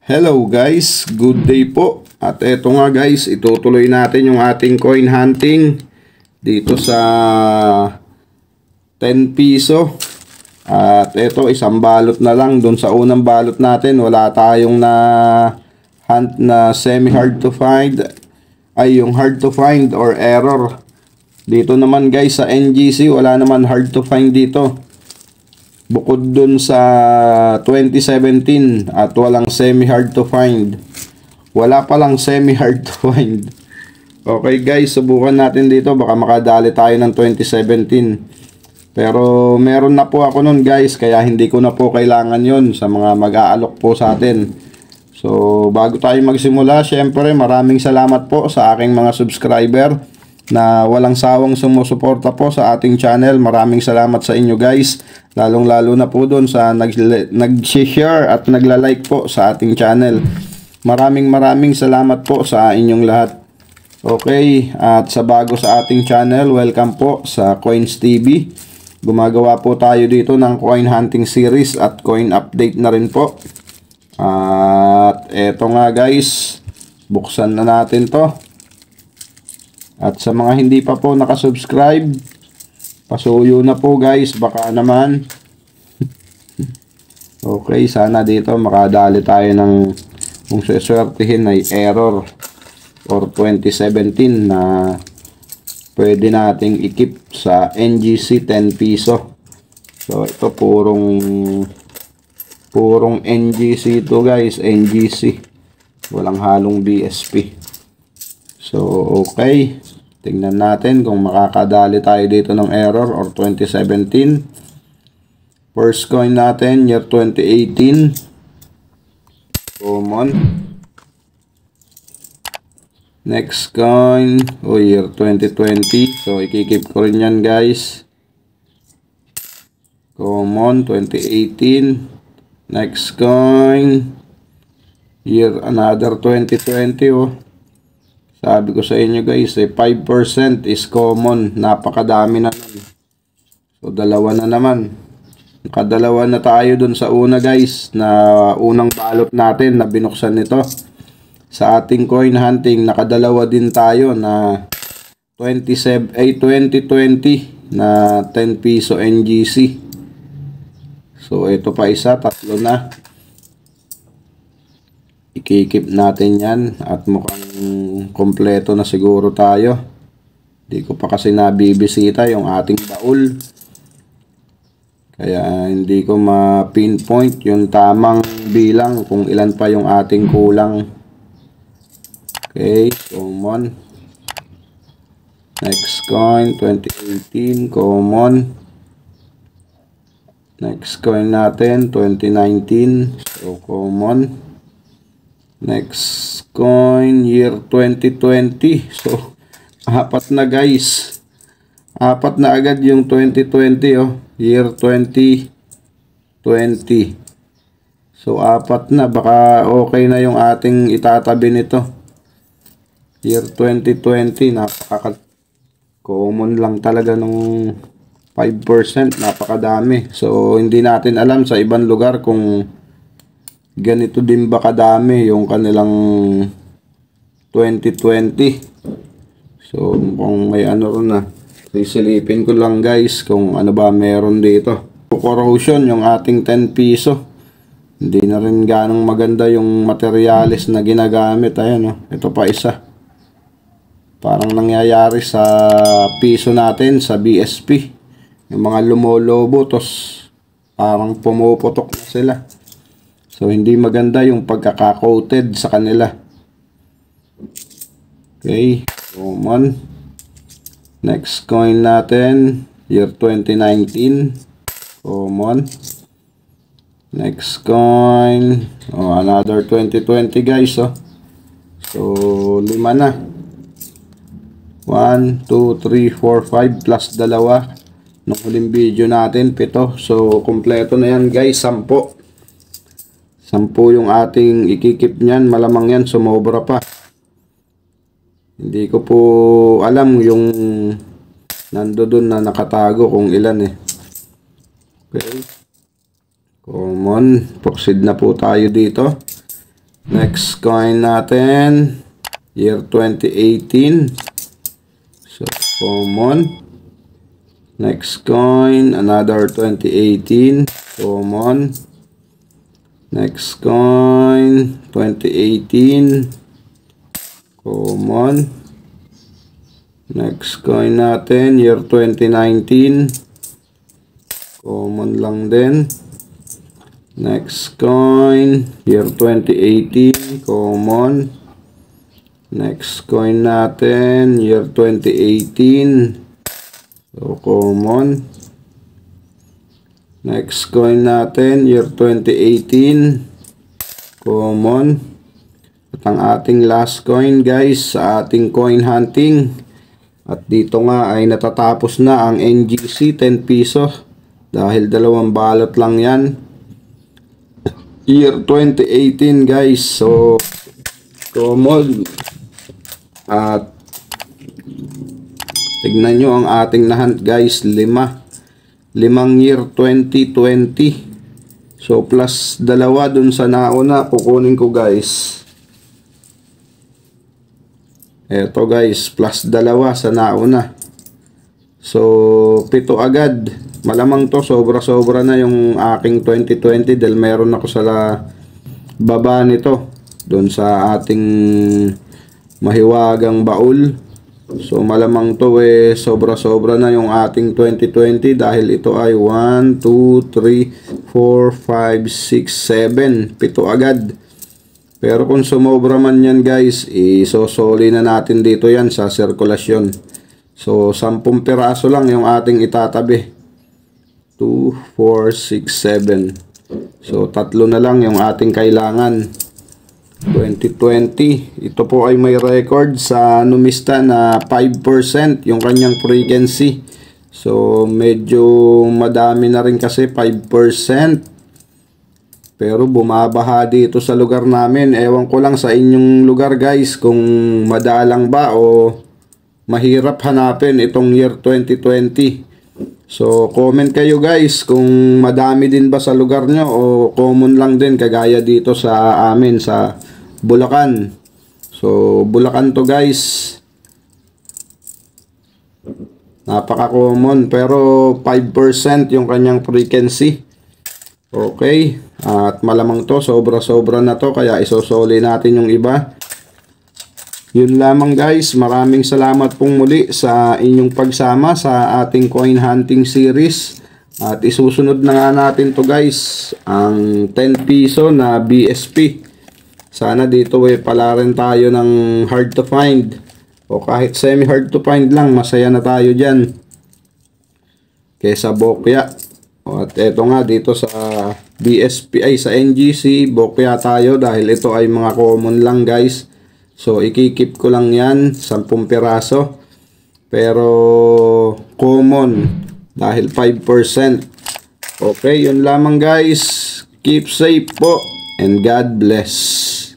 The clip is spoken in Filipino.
Hello guys, good day po. At eto nga guys, itutuloy natin yung ating coin hunting dito sa 10 piso. At eto, isang balot na lang. Doon sa unang balot natin, wala tayong na hunt na semi hard to find. Ay, yung hard to find or error. Dito naman guys sa NGC, wala naman hard to find dito. Bukod dun sa 2017 at walang semi-hard to find. Wala palang semi-hard to find. Okay guys, subukan natin dito. Baka makadali tayo ng 2017. Pero meron na po ako nun guys. Kaya hindi ko na po kailangan yon sa mga mag-aalok po sa atin. So bago tayo magsimula, syempre maraming salamat po sa aking mga subscriber na walang sawang sumusuporta po sa ating channel. Maraming salamat sa inyo guys. Lalong lalo na po doon sa nag-share at nagla-like po sa ating channel. Maraming salamat po sa inyong lahat. Okay, at sa bago sa ating channel, welcome po sa Coins TV. Gumagawa po tayo dito ng coin hunting series at coin update na rin po. At eto nga guys, buksan na natin to. At sa mga hindi pa po nakasubscribe, pasuyo na po guys, baka naman. Okay, sana dito makadali tayo ng kung seswertihin ay error or 2017 na pwede nating ikip sa NGC 10 piso. So ito purong NGC ito guys, NGC. Walang halong BSP. So, okay. Tingnan natin kung makakadali tayo dito ng error or 2017. First coin natin, year 2018. Common. Next coin, year 2020. So, ikikip ko rin yan guys. Common, 2018. Next coin, year another 2020 Sabi ko sa inyo guys, 5% is common. Napakadami na nun. So, dalawa na naman. Nakadalawa na tayo dun sa una guys, na unang balot natin na binuksan nito. Sa ating coin hunting, nakadalawa din tayo na 2020 na 10 piso NGC. So, ito pa isa, tatlo na. Ikikip natin yan at mukhang kompleto na siguro tayo. Hindi ko pa kasi nabibisita yung ating baul. Kaya hindi ko ma-pinpoint yung tamang bilang kung ilan pa yung ating kulang. Okay, common. Next coin, 2018, common. Next coin natin, 2019, so common. Next coin, year 2020. So, apat na guys. Apat na agad yung 2020 Year 2020. So, apat na. Baka okay na yung ating itatabi nito. Year 2020. Napaka-common lang talaga nung 5%. Napakadami. So, hindi natin alam sa ibang lugar kung ganito din ba kadami yung kanilang 2020. So kung may ano ron na, sisilipin ko lang guys kung ano ba meron dito. Corrosion yung ating 10 piso. Hindi na rin ganong maganda yung materials na ginagamit. Ayan ito pa isa. Parang nangyayari sa piso natin sa BSP. Yung mga lumolobo tos parang pumuputok na sila. So, hindi maganda yung pagkaka-coated sa kanila. Okay. Common. Next coin natin. Year 2019. Common. Next coin. Another 2020 guys. So, 5 na. 1, 2, 3, 4, 5 plus dalawa. Nung huling video natin, 7. So, kompleto na yan guys. 10. 10 yung ating ikikip niyan. Malamang yan sumobra pa. Hindi ko po alam yung nandoon na nakatago kung ilan Okay. Common. Proceed na po tayo dito. Next coin natin, year 2018. So, common. Next coin, another 2018. Common. Next coin, 2018. Common. Next coin natin, year 2019. Common lang din. Next coin, year 2018, common. Next coin natin, year 2018. So, common. Next coin natin, year 2018. Common. At ang ating last coin guys sa ating coin hunting. At dito nga ay natatapos na ang NGC 10 piso. Dahil 2 balot lang yan. Year 2018 guys. So, common. At tignan nyo ang ating nahunt guys. 5 year 2020. So, plus 2 dun sa nauna. Kukunin ko guys. Eto guys. Plus 2 sa nauna. So, 7 agad. Malamang to sobra-sobra na yung aking 2020 dahil meron ako sa baba nito doon sa ating mahiwagang baul. So malamang to sobra-sobra na yung ating 2020 dahil ito ay 1, 2, 3, 4, 5, 6, 7, 7 agad. Pero kung sumobra man yan guys, isosoli na natin dito yan sa sirkulasyon. So 10 piraso lang yung ating itatabi. 2, 4, 6, 7. So, 3 na lang yung ating kailangan. 2020. Ito po ay may record sa numista na 5% yung kanyang frequency. So, medyo madami na rin kasi 5%. Pero bumabaha dito sa lugar namin. Ewan ko lang sa inyong lugar guys kung madalang ba o mahirap hanapin itong year 2020. So, comment kayo guys kung madami din ba sa lugar nyo o common lang din kagaya dito sa amin sa Bulacan. So, Bulacan to guys. Napaka-common pero 5% yung kanyang frequency. Okay. At malamang to sobra-sobra na to kaya isosoli natin yung iba. Yun lamang guys, maraming salamat pong muli sa inyong pagsama sa ating coin hunting series. At isusunod na nga natin to guys, ang 10 piso na BSP. Sana dito pala rin tayo ng hard to find. O kahit semi hard to find lang, masaya na tayo dyan. Kesa bokya. At eto nga dito sa BSP ay sa NGC, bokya tayo dahil ito ay mga common lang guys. So, ikikip ko lang yan, 10 piraso. Pero, common. Dahil 5%. Okay, yun lamang guys. Keep safe po. And God bless.